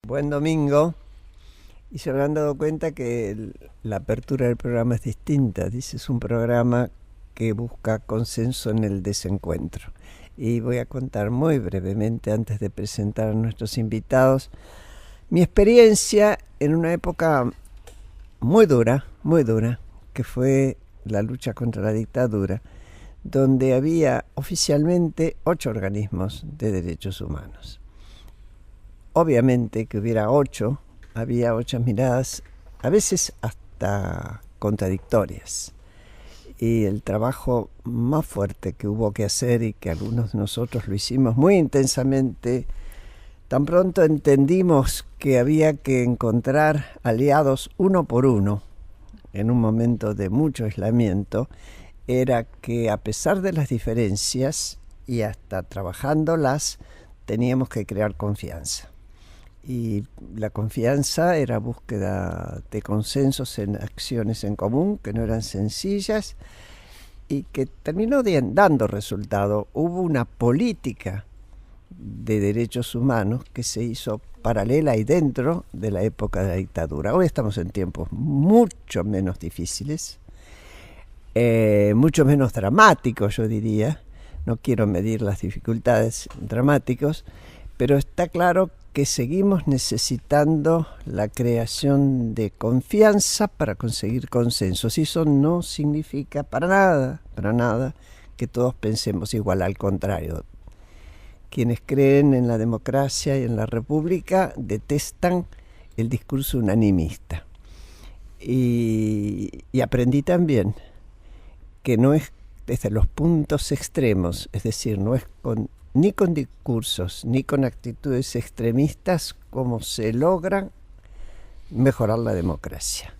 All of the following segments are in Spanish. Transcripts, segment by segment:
Buen domingo. Y se habrán dado cuenta que la apertura del programa es distinta. Dice, es un programa que busca consenso en el desencuentro. Y voy a contar muy brevemente, antes de presentar a nuestros invitados, mi experiencia en una época muy dura, que fue la lucha contra la dictadura, donde había oficialmente 8 organismos de derechos humanos. Obviamente que hubiera 8, había 8 miradas, a veces hasta contradictorias. Y el trabajo más fuerte que hubo que hacer, y que algunos de nosotros lo hicimos muy intensamente, tan pronto entendimos que había que encontrar aliados uno por uno, en un momento de mucho aislamiento, era que a pesar de las diferencias, y hasta trabajándolas, teníamos que crear confianza. Y la confianza era búsqueda de consensos en acciones en común, que no eran sencillas, y que terminó dando resultado. Hubo una política de derechos humanos que se hizo paralela y dentro de la época de la dictadura. Hoy estamos en tiempos mucho menos difíciles, mucho menos dramáticos, yo diría. No quiero medir las dificultades dramáticos, pero está claro que seguimos necesitando la creación de confianza para conseguir consensos. Y eso no significa para nada, que todos pensemos igual. Al contrario, quienes creen en la democracia y en la república detestan el discurso unanimista. Y aprendí también que no es desde los puntos extremos, es decir, no es ni con discursos ni con actitudes extremistas como se logra mejorar la democracia.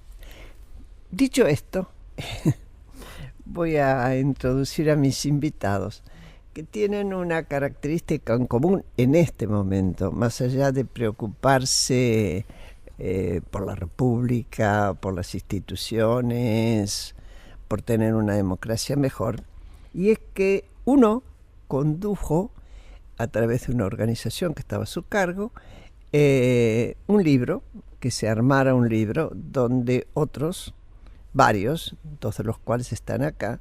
Dicho esto, voy a introducir a mis invitados, que tienen una característica en común en este momento, más allá de preocuparse por la república, por las instituciones, por tener una democracia mejor, y es que uno condujo, a través de una organización que estaba a su cargo, un libro, que se armara un libro donde otros, varios, 2 de los cuales están acá,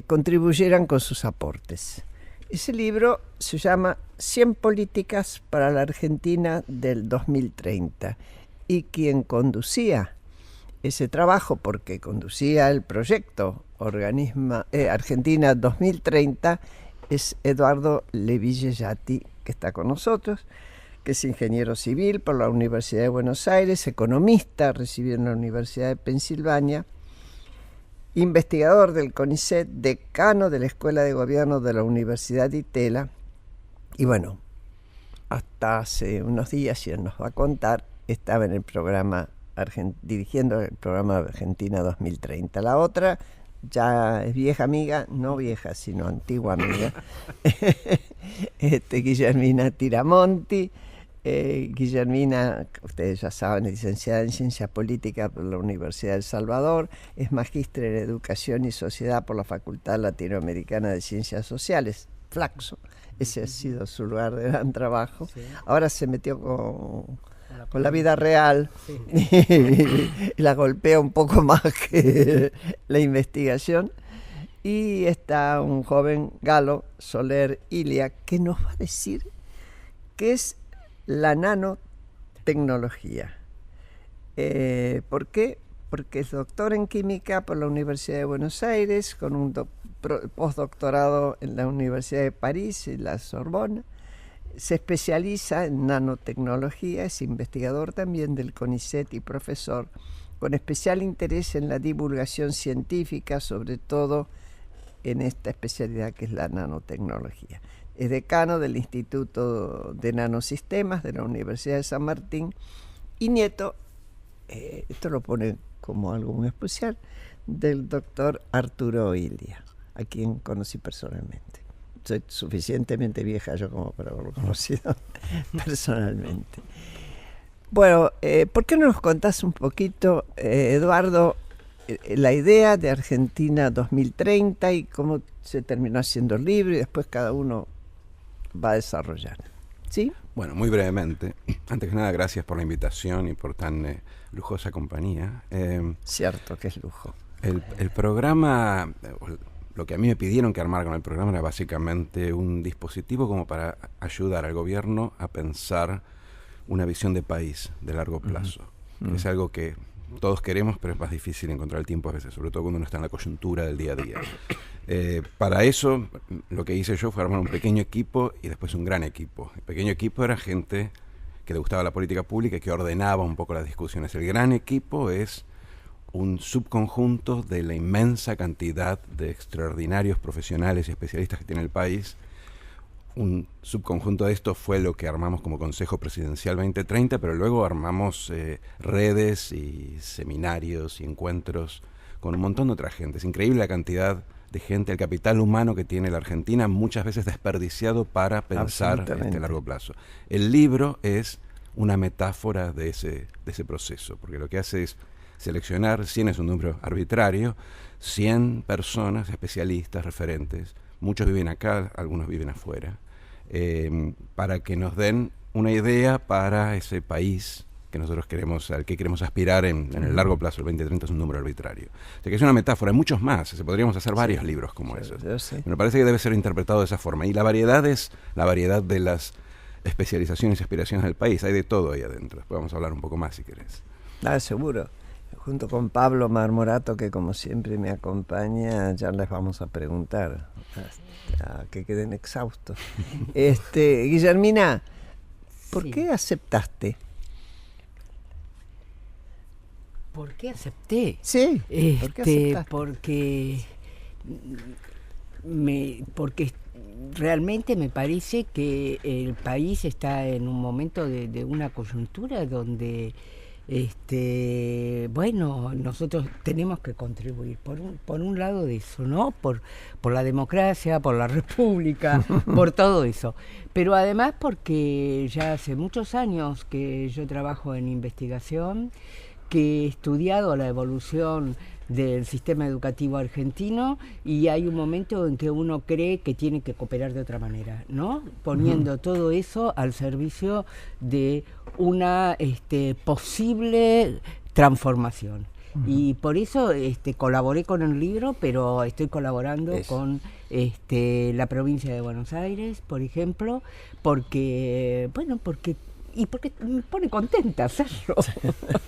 contribuyeran con sus aportes. Ese libro se llama 100 políticas para la Argentina del 2030, y quien conducía ese trabajo, porque conducía el proyecto Argentina 2030, es Eduardo Leville-Yatti, que está con nosotros, que es ingeniero civil por la Universidad de Buenos Aires, economista, recibido en la Universidad de Pensilvania, investigador del CONICET, decano de la Escuela de Gobierno de la Universidad de Itela, y bueno, hasta hace unos días, y él nos va a contar, estaba en el programa dirigiendo el programa Argentina 2030. La otra ya es vieja amiga, no vieja, sino antigua amiga, Guillermina Tiramonti. Guillermina, ustedes ya saben, es licenciada en Ciencia Política por la Universidad de El Salvador, es magíster en Educación y Sociedad por la Facultad Latinoamericana de Ciencias Sociales, Flaxo. Ese ha sido su lugar de gran trabajo. Sí. Ahora se metió con la vida real, sí. Y la golpea un poco más que la investigación. Y está un joven Galo Soler Ilia, que nos va a decir qué es la nanotecnología. ¿Por qué? Porque es doctor en química por la Universidad de Buenos Aires, con un postdoctorado en la Universidad de París y la Sorbona. Se especializa en nanotecnología, es investigador también del CONICET y profesor, con especial interés en la divulgación científica, sobre todo en esta especialidad que es la nanotecnología. Es decano del Instituto de Nanosistemas de la Universidad de San Martín y nieto, esto lo pone como algo muy especial, del doctor Arturo Ilia, a quien conocí personalmente. Soy suficientemente vieja yo como para haberlo conocido personalmente. Bueno, ¿por qué no nos contás un poquito, Eduardo, la idea de Argentina 2030 y cómo se terminó haciendo el libro, y después cada uno va a desarrollar? Sí. Bueno, muy brevemente. Antes que nada, gracias por la invitación y por tan lujosa compañía. Cierto que es lujo. El programa, lo que a mí me pidieron que armara con el programa era básicamente un dispositivo como para ayudar al gobierno a pensar una visión de país de largo plazo. Es algo que todos queremos, pero es más difícil encontrar el tiempo a veces, sobre todo cuando uno está en la coyuntura del día a día. Para eso, lo que hice yo fue armar un pequeño equipo y después un gran equipo. El pequeño equipo era gente que le gustaba la política pública y que ordenaba un poco las discusiones. El gran equipo es un subconjunto de la inmensa cantidad de extraordinarios profesionales y especialistas que tiene el país. Un subconjunto de esto fue lo que armamos como Consejo Presidencial 2030, pero luego armamos redes y seminarios y encuentros con un montón de otra gente. Es increíble la cantidad de gente, el capital humano que tiene la Argentina, muchas veces desperdiciado para pensar a largo plazo. El libro es una metáfora de ese proceso, porque lo que hace es seleccionar, 100 es un número arbitrario, 100 personas, especialistas, referentes, muchos viven acá, algunos viven afuera, para que nos den una idea para ese país que nosotros queremos, al que queremos aspirar en el largo plazo. El 2030 es un número arbitrario. O sea que es una metáfora, hay muchos más, podríamos hacer varios libros como esos. Me parece que debe ser interpretado de esa forma. Y la variedad es la variedad de las especializaciones y aspiraciones del país. Hay de todo ahí adentro. Después vamos a hablar un poco más si querés. Seguro. Junto con Pablo Marmorato, que como siempre me acompaña, ya les vamos a preguntar hasta que queden exhaustos. Guillermina, ¿por qué aceptaste? ¿Por qué acepté? Sí, ¿por qué aceptaste? Porque realmente me parece que el país está en un momento de una coyuntura donde bueno, nosotros tenemos que contribuir por un lado de eso, ¿no? Por la democracia, por la república, por todo eso. Pero además porque ya hace muchos años que yo trabajo en investigación, que he estudiado la evolución del sistema educativo argentino y hay un momento en que uno cree que tiene que cooperar de otra manera, ¿no? Poniendo todo eso al servicio de una posible transformación. Y por eso colaboré con el libro, pero estoy colaborando con la provincia de Buenos Aires, por ejemplo, porque me pone contenta hacerlo,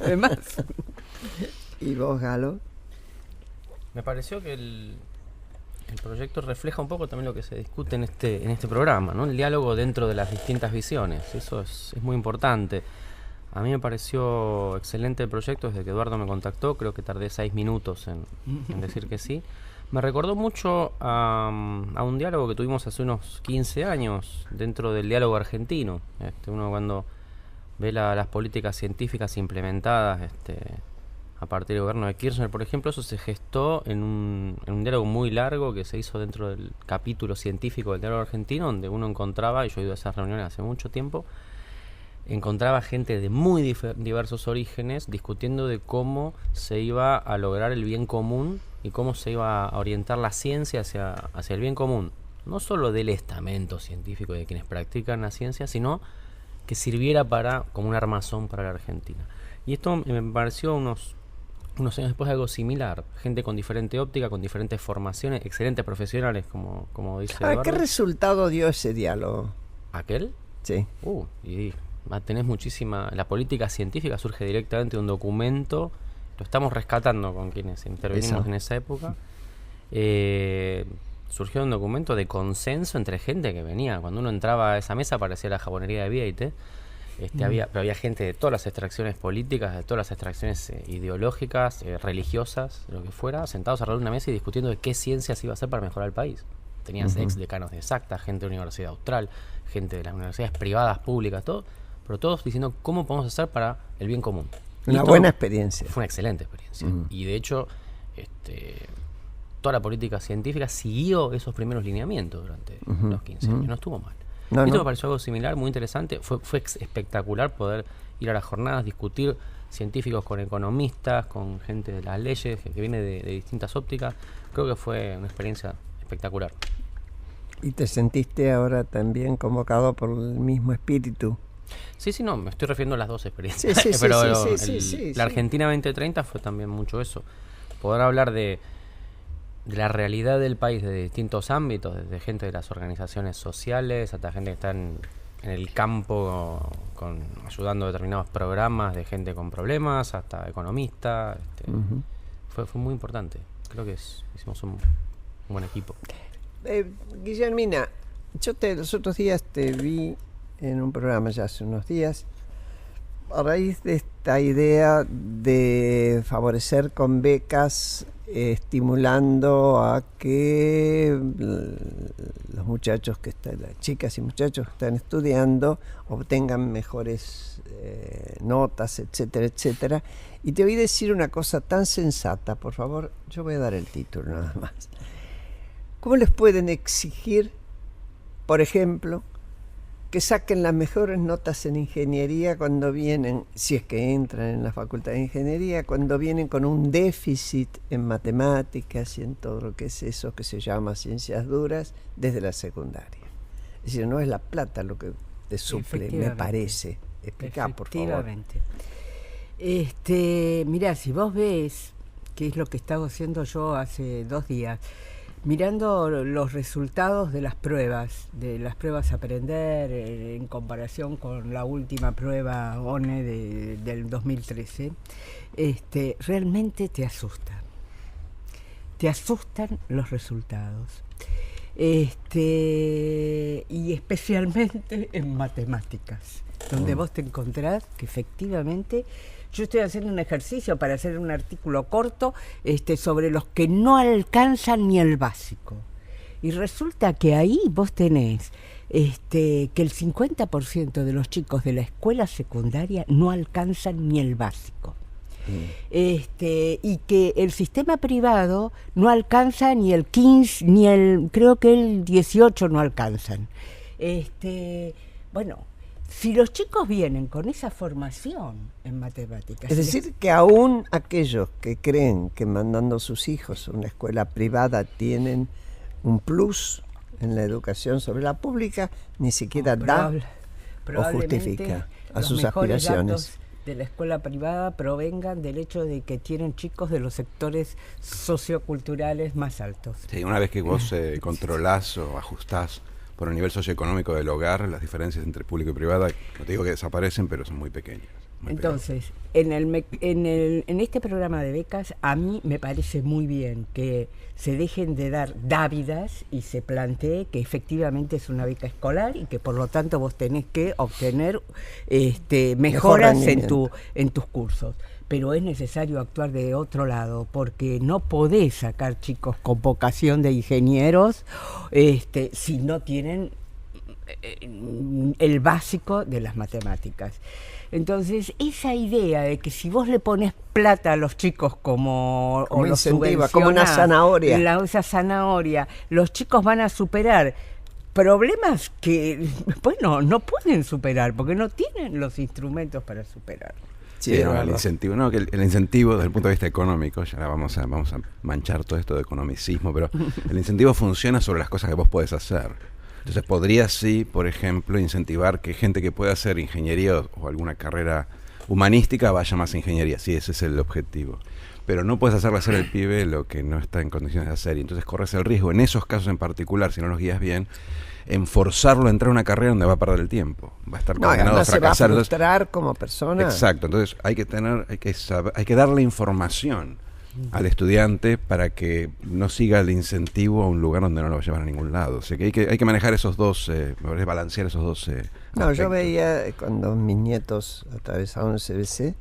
además. ¿Y vos, Galo? Me pareció que el proyecto refleja un poco también lo que se discute en este programa, ¿no? El diálogo dentro de las distintas visiones. Eso es muy importante. A mí me pareció excelente el proyecto desde que Eduardo me contactó. Creo que tardé 6 minutos en decir que sí. Me recordó mucho a un diálogo que tuvimos hace unos 15 años dentro del diálogo argentino. Uno cuando ve las políticas científicas implementadas a partir del gobierno de Kirchner, por ejemplo, eso se gestó en un diálogo muy largo que se hizo dentro del capítulo científico del diálogo argentino, donde uno encontraba, y yo he ido a esas reuniones hace mucho tiempo, encontraba gente de muy diversos orígenes discutiendo de cómo se iba a lograr el bien común y cómo se iba a orientar la ciencia hacia el bien común, no solo del estamento científico y de quienes practican la ciencia, sino que sirviera como un armazón para la Argentina. Y esto me pareció unos años después algo similar, gente con diferente óptica, con diferentes formaciones, excelentes profesionales, como dice Eduardo. ¿Qué resultado dio ese diálogo? ¿Aquel? Sí. Y tenés muchísima... La política científica surge directamente de un documento, lo estamos rescatando con quienes intervenimos en esa época. Surgió un documento de consenso entre gente que venía. Cuando uno entraba a esa mesa parecía la jabonería de Vieyte. Pero había gente de todas las extracciones políticas, de todas las extracciones ideológicas, religiosas, lo que fuera, sentados alrededor de una mesa y discutiendo de qué ciencia se iba a hacer para mejorar el país. Tenías ex decanos de Exacta, gente de la Universidad Austral, gente de las universidades privadas, públicas, todo, pero todos diciendo cómo podemos hacer para el bien común. Una buena experiencia. Fue una excelente experiencia. Y de hecho, toda la política científica siguió esos primeros lineamientos durante los 15 años. No estuvo mal. Esto me pareció algo similar, muy interesante. Fue espectacular poder ir a las jornadas, discutir científicos con economistas, con gente de las leyes, que viene de distintas ópticas. Creo que fue una experiencia espectacular. ¿Y te sentiste ahora también convocado por el mismo espíritu? Sí, no, me estoy refiriendo a las dos experiencias. Sí, Pero sí, la Argentina 2030 fue también mucho eso. Poder hablar de la realidad del país de distintos ámbitos, desde gente de las organizaciones sociales hasta gente que está en el campo ayudando a determinados programas, de gente con problemas hasta economistas. Fue muy importante. Creo que hicimos un buen equipo. Guillermina, los otros días te vi en un programa ya hace unos días a raíz de esta idea de favorecer con becas, estimulando a que los muchachos las chicas y muchachos que están estudiando obtengan mejores notas, etcétera, etcétera. Y te oí decir una cosa tan sensata, por favor, yo voy a dar el título nada más. ¿Cómo les pueden exigir, por ejemplo, que saquen las mejores notas en ingeniería cuando vienen, si es que entran en la facultad de ingeniería, cuando vienen con un déficit en matemáticas y en todo lo que es eso que se llama ciencias duras desde la secundaria? Es decir, no es la plata lo que te suple, me parece. Explica, por favor. Mirá, si vos ves, que es lo que estaba haciendo yo hace 2 días, mirando los resultados de las pruebas a aprender en comparación con la última prueba ONE del 2013, realmente te asustan los resultados, y especialmente en matemáticas, donde vos te encontrás que efectivamente. Yo estoy haciendo un ejercicio para hacer un artículo corto sobre los que no alcanzan ni el básico. Y resulta que ahí vos tenés que el 50% de los chicos de la escuela secundaria no alcanzan ni el básico. Y que el sistema privado no alcanza ni el 15, creo que el 18 no alcanzan. Bueno, si los chicos vienen con esa formación en matemáticas... Es decir, que aún aquellos que creen que mandando a sus hijos a una escuela privada tienen un plus en la educación sobre la pública, ni siquiera da o justifica a sus aspiraciones. De la escuela privada provengan del hecho de que tienen chicos de los sectores socioculturales más altos. Sí, una vez que vos controlás o ajustás por el nivel socioeconómico del hogar, las diferencias entre público y privada, no te digo que desaparecen, pero son muy pequeñas. Entonces, en este programa de becas, a mí me parece muy bien que se dejen de dar dávidas y se plantee que efectivamente es una beca escolar y que por lo tanto vos tenés que obtener mejoras en tus cursos. Pero es necesario actuar de otro lado, porque no podés sacar chicos con vocación de ingenieros si no tienen el básico de las matemáticas. Entonces, esa idea de que si vos le pones plata a los chicos como los incentiva, como una zanahoria, esa zanahoria, los chicos van a superar problemas que, bueno, no pueden superar, porque no tienen los instrumentos para superar. Sí, pero el incentivo, no, que el incentivo desde el punto de vista económico, ya vamos a manchar todo esto de economicismo, pero el incentivo funciona sobre las cosas que vos podés hacer. Entonces podría sí, por ejemplo, incentivar que gente que pueda hacer ingeniería o alguna carrera humanística vaya más a ingeniería, sí, ese es el objetivo. Pero no puedes hacerle hacer al pibe lo que no está en condiciones de hacer, y entonces corres el riesgo, en esos casos en particular, si no los guías bien, en forzarlo a entrar a una carrera donde va a perder el tiempo, va a estar condenado a fracasar. Se va a frustrar como persona. Exacto, entonces hay que darle información al estudiante para que no siga el incentivo a un lugar donde no lo va a llevar a ningún lado. O sea que hay que manejar esos dos, balancear esos dos aspectos. Yo veía cuando mis nietos atravesaron el CBC,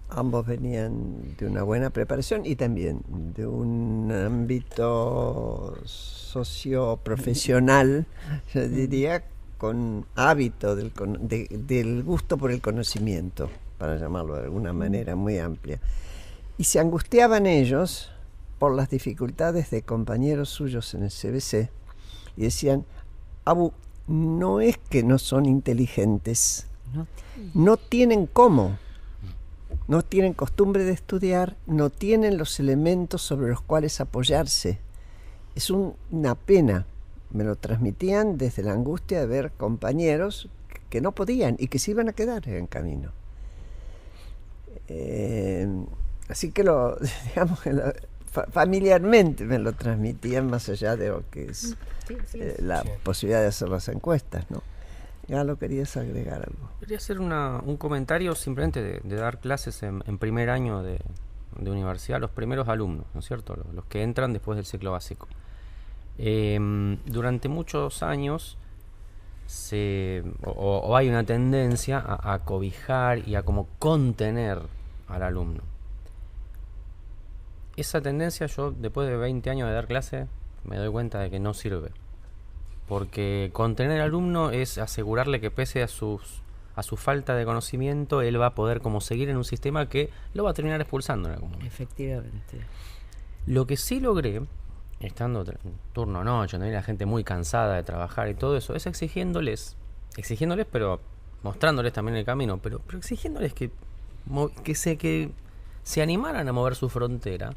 ambos venían de una buena preparación y también de un ámbito socioprofesional, yo diría, con hábito del gusto por el conocimiento, para llamarlo de alguna manera muy amplia. Y se angustiaban ellos por las dificultades de compañeros suyos en el CBC y decían, Abu, no es que no son inteligentes, no tienen cómo. No tienen costumbre de estudiar, no tienen los elementos sobre los cuales apoyarse. Es una pena me lo transmitían desde la angustia de ver compañeros que no podían y que se iban a quedar en camino. Así que digamos, familiarmente me lo transmitían, más allá de lo que es la posibilidad de hacer las encuestas, ¿no? Ya lo querías agregar algo. Quería hacer un comentario simplemente de dar clases en primer año de universidad, los primeros alumnos, ¿no es cierto? Los que entran después del ciclo básico. Durante muchos años o hay una tendencia a cobijar y a como contener al alumno. Esa tendencia, yo después de 20 años de dar clase me doy cuenta de que no sirve, porque contener al alumno es asegurarle que pese a su falta de conocimiento, él va a poder como seguir en un sistema que lo va a terminar expulsando en algún momento. Efectivamente. Lo que sí logré, estando turno noche, donde hay la gente muy cansada de trabajar y todo eso, es exigiéndoles, pero mostrándoles también el camino, pero exigiéndoles que se animaran a mover su frontera.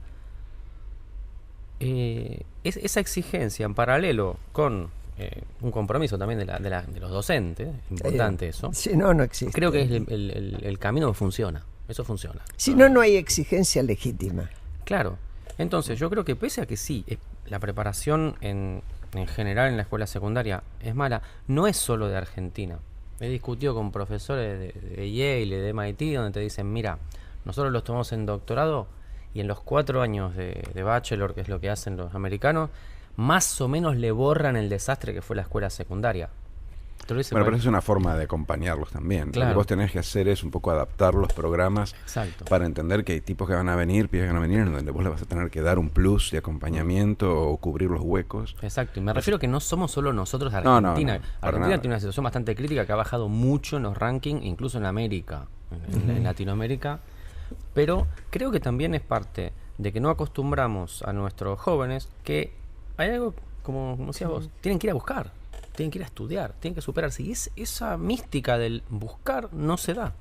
Esa exigencia en paralelo con un compromiso también de los docentes, importante eso. Si no, no existe. Creo que es el camino que funciona. Eso funciona. Si no, no hay exigencia legítima. Claro. Entonces, yo creo que pese a que sí, la preparación en general en la escuela secundaria es mala, no es solo de Argentina. He discutido con profesores de Yale, de MIT, donde te dicen, mira, nosotros los tomamos en doctorado y en los 4 años de bachelor, que es lo que hacen los americanos, más o menos le borran el desastre que fue la escuela secundaria. Bueno, pero eso es una forma de acompañarlos también. Claro. Lo que vos tenés que hacer es un poco adaptar los programas. Exacto. Para entender que hay tipos que van a venir, pibes que van a venir, en donde vos le vas a tener que dar un plus de acompañamiento o cubrir los huecos. Exacto, y me refiero que no somos solo nosotros de Argentina. No, Argentina tiene una situación bastante crítica que ha bajado mucho en los rankings, incluso en América, en Latinoamérica. Pero creo que también es parte de que no acostumbramos a nuestros jóvenes que hay algo, como decías vos, tienen que ir a buscar, tienen que ir a estudiar, tienen que superarse. Y esa mística del buscar no se da.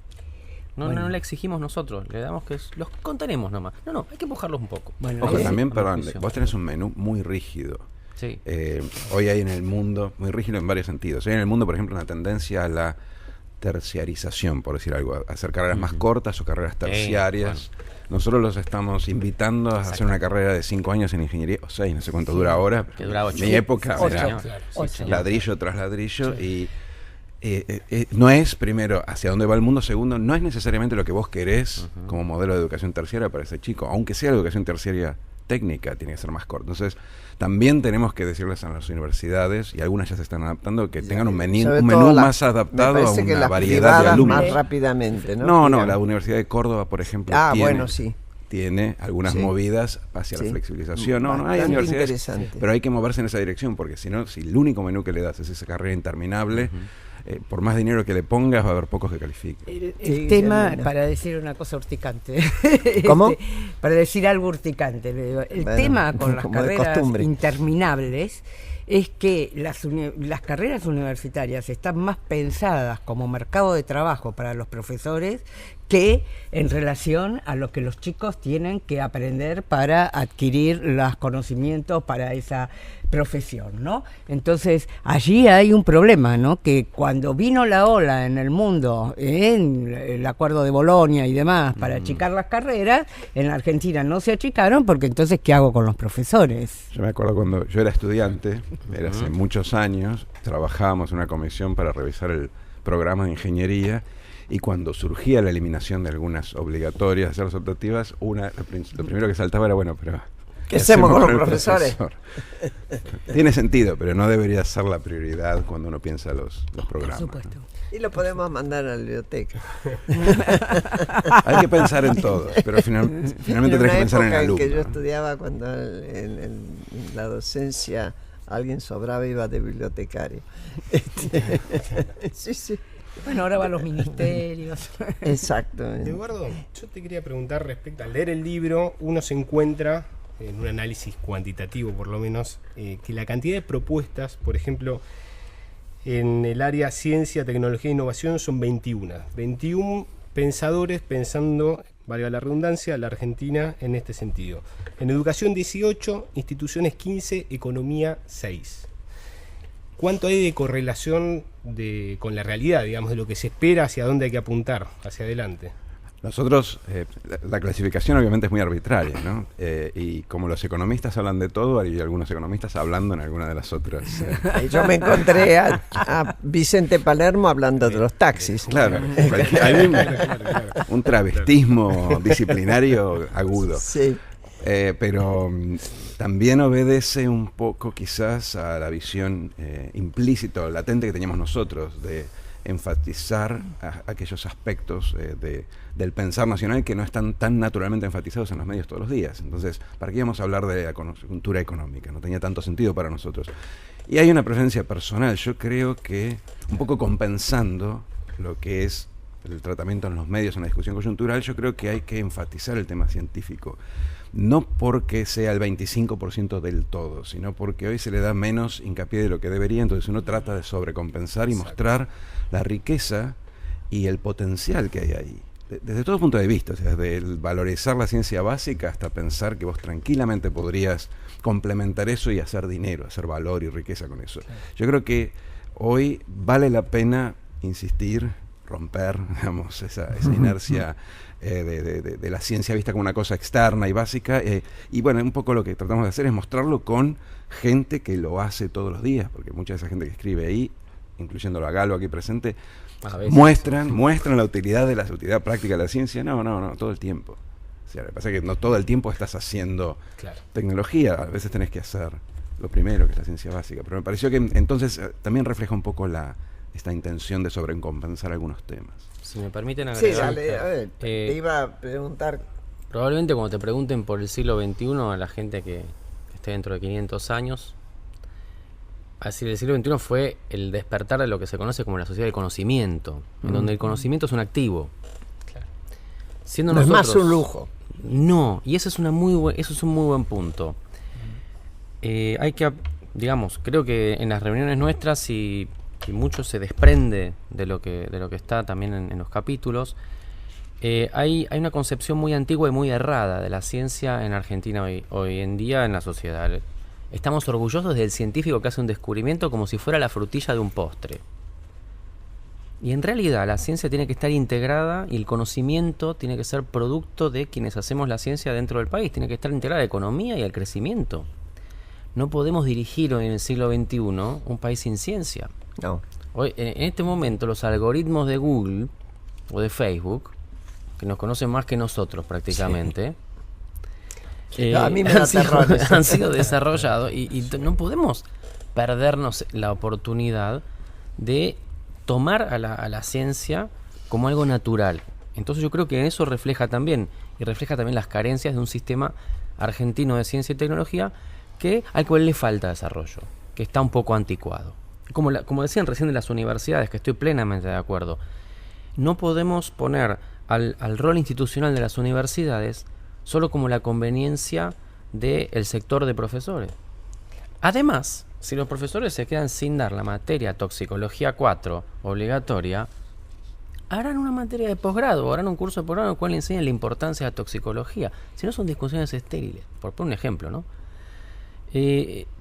No la exigimos nosotros, le damos que los contenemos nomás. No, hay que empujarlos un poco. Bueno, ojo, también, perdón, vos tenés un menú muy rígido. Sí. Hoy hay en el mundo, muy rígido en varios sentidos. Hoy en el mundo, por ejemplo, una tendencia a la terciarización, por decir algo, a hacer carreras más cortas o carreras terciarias. Bueno. Nosotros los estamos invitando a hacer una carrera de 5 años en ingeniería, o 6, no sé cuánto dura ahora. Que dura 8. En mi época era 8. Ladrillo tras ladrillo. Sí. Y no es, primero, hacia dónde va el mundo. Segundo, no es necesariamente lo que vos querés como modelo de educación terciaria para ese chico, aunque sea la educación terciaria técnica, tiene que ser más corta. Entonces, también tenemos que decirles a las universidades, y algunas ya se están adaptando, que tengan un menú más adaptado a una variedad de alumnos. Más rápidamente, ¿no? No, la Universidad de Córdoba, por ejemplo, tiene algunas movidas hacia la flexibilización. No hay universidades, pero hay que moverse en esa dirección, porque si no, si el único menú que le das es esa carrera interminable, por más dinero que le pongas, va a haber pocos que califiquen. El tema, para decir una cosa urticante. ¿Cómo? Para decir algo urticante. El tema con las carreras interminables es que las carreras universitarias están más pensadas como mercado de trabajo para los profesores que en relación a lo que los chicos tienen que aprender para adquirir los conocimientos para esa profesión, ¿no? Entonces, allí hay un problema, ¿no? Que cuando vino la ola en el mundo, en el acuerdo de Bolonia y demás, para achicar las carreras, en la Argentina no se achicaron, porque entonces, ¿qué hago con los profesores? Yo me acuerdo cuando yo era estudiante, era hace muchos años, trabajábamos en una comisión para revisar el programa de ingeniería, y cuando surgía la eliminación de algunas obligatorias, de las optativas, lo primero que saltaba era, bueno, pero ¿qué hacemos con los profesores? Tiene sentido, pero no debería ser la prioridad cuando uno piensa los programas. Por supuesto. Y lo podemos mandar a la biblioteca. Hay que pensar en todo, pero finalmente tenés que pensar en el alumno. En que yo estudiaba, cuando en la docencia alguien sobraba, iba de bibliotecario. Sí. Bueno, ahora van los ministerios. Exacto. Eduardo, yo te quería preguntar respecto al leer el libro, uno se encuentra, en un análisis cuantitativo por lo menos, que la cantidad de propuestas, por ejemplo, en el área ciencia, tecnología e innovación son 21 pensadores pensando, valga la redundancia, la Argentina en este sentido. En educación 18, instituciones 15, economía 6. ¿cuánto hay de correlación con la realidad, digamos, de lo que se espera, hacia dónde hay que apuntar, hacia adelante? Nosotros, la clasificación obviamente es muy arbitraria, ¿no? Y como los economistas hablan de todo, hay algunos economistas hablando en alguna de las otras. Yo me encontré a Vicente Palermo hablando de los taxis. Claro, hay un travestismo disciplinario agudo. Sí. Pero también obedece un poco quizás a la visión implícita o latente que teníamos nosotros de enfatizar aquellos aspectos del pensar nacional que no están tan naturalmente enfatizados en los medios todos los días. Entonces, ¿para qué íbamos a hablar de la coyuntura económica? No tenía tanto sentido para nosotros. Y hay una preferencia personal. Yo creo que, un poco compensando lo que es el tratamiento en los medios en la discusión coyuntural, yo creo que hay que enfatizar el tema científico. No porque sea el 25% del todo, sino porque hoy se le da menos hincapié de lo que debería, entonces uno trata de sobrecompensar y mostrar la riqueza y el potencial que hay ahí. Desde todo punto de vista, o sea, desde el valorizar la ciencia básica hasta pensar que vos tranquilamente podrías complementar eso y hacer dinero, hacer valor y riqueza con eso. Yo creo que hoy vale la pena insistir, romper, digamos, esa inercia de la ciencia vista como una cosa externa y básica, y bueno, un poco lo que tratamos de hacer es mostrarlo con gente que lo hace todos los días, porque mucha de esa gente que escribe ahí, incluyendo a Galo aquí presente, muestran la utilidad de la utilidad práctica de la ciencia. No, todo el tiempo. O sea, lo que pasa es que no todo el tiempo estás haciendo tecnología, a veces tenés que hacer lo primero, que es la ciencia básica, pero me pareció que entonces también refleja un poco esta intención de sobrecompensar algunos temas. Si me permiten agregar. Sí, dale, a ver, te iba a preguntar. Probablemente cuando te pregunten por el siglo XXI a la gente que esté dentro de 500 años, así el siglo XXI fue el despertar de lo que se conoce como la sociedad del conocimiento, en donde el conocimiento es un activo. Siendo no nosotros, es más un lujo. No, y eso es un muy buen punto. Hay que, digamos, creo que en las reuniones nuestras y mucho se desprende de lo que está también en los capítulos. Hay una concepción muy antigua y muy errada de la ciencia en Argentina hoy en día en la sociedad. Estamos orgullosos del científico que hace un descubrimiento como si fuera la frutilla de un postre. Y en realidad la ciencia tiene que estar integrada y el conocimiento tiene que ser producto de quienes hacemos la ciencia dentro del país. Tiene que estar integrada a la economía y al crecimiento. No podemos dirigir hoy en el siglo XXI un país sin ciencia. No. Hoy, en este momento, los algoritmos de Google o de Facebook, que nos conocen más que nosotros prácticamente, a mí me da terror eso. Han sido desarrollados y no podemos perdernos la oportunidad de tomar a la ciencia como algo natural. Entonces yo creo que eso refleja también las carencias de un sistema argentino de ciencia y tecnología al cual le falta desarrollo, que está un poco anticuado. Como decían recién de las universidades, que estoy plenamente de acuerdo, no podemos poner al rol institucional de las universidades solo como la conveniencia del sector de profesores. Además, si los profesores se quedan sin dar la materia toxicología 4 obligatoria, harán una materia de posgrado, harán un curso de posgrado en el cual enseñan la importancia de la toxicología. Si no, son discusiones estériles, por poner un ejemplo, ¿no?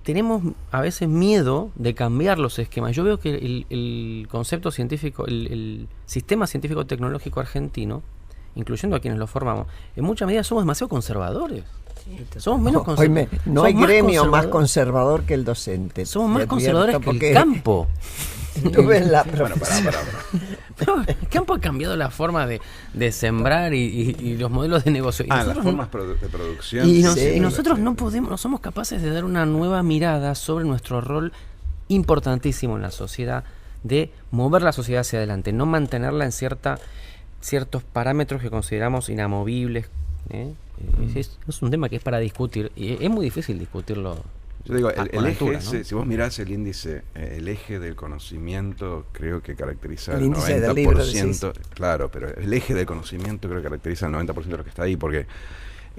Tenemos a veces miedo de cambiar los esquemas. Yo veo que el concepto científico, el sistema científico tecnológico argentino, incluyendo a quienes lo formamos, en mucha medida somos demasiado conservadores. Somos menos conservadores. No hay gremio más conservador que el docente. Somos más conservadores que el campo. Tuve la No, el campo ha cambiado la forma de sembrar y los modelos de negocio. Y las formas de producción. Y nosotros no somos capaces de dar una nueva mirada sobre nuestro rol importantísimo en la sociedad, de mover la sociedad hacia adelante, no mantenerla en ciertos parámetros que consideramos inamovibles. Es un tema que es para discutir y es muy difícil discutirlo. Yo digo, el eje, altura, ¿no? si vos mirás el índice, el eje del conocimiento creo que caracteriza el el 90%, claro, pero el eje del conocimiento creo que caracteriza el 90% de lo que está ahí, porque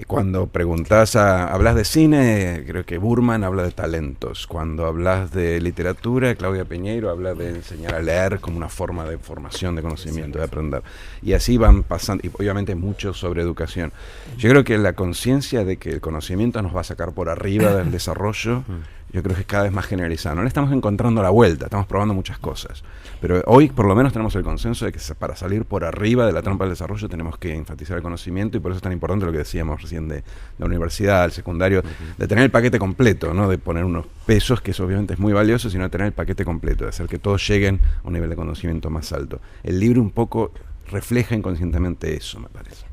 cuando preguntás, hablas de cine, creo que Burman habla de talentos. Cuando hablas de literatura, Claudia Piñeiro habla de enseñar a leer como una forma de formación, de conocimiento, de aprender. Y así van pasando, y obviamente mucho sobre educación. Yo creo que la conciencia de que el conocimiento nos va a sacar por arriba del desarrollo yo creo que es cada vez más generalizada. No le estamos encontrando la vuelta, estamos probando muchas cosas. Pero hoy por lo menos tenemos el consenso de que para salir por arriba de la trampa del desarrollo tenemos que enfatizar el conocimiento, y por eso es tan importante lo que decíamos recién de la universidad, el secundario, de tener el paquete completo, no de poner unos pesos, que eso obviamente es muy valioso, sino de tener el paquete completo, de hacer que todos lleguen a un nivel de conocimiento más alto. El libro un poco refleja inconscientemente eso, me parece.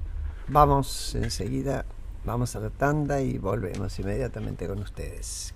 Vamos enseguida, vamos a la tanda y volvemos inmediatamente con ustedes.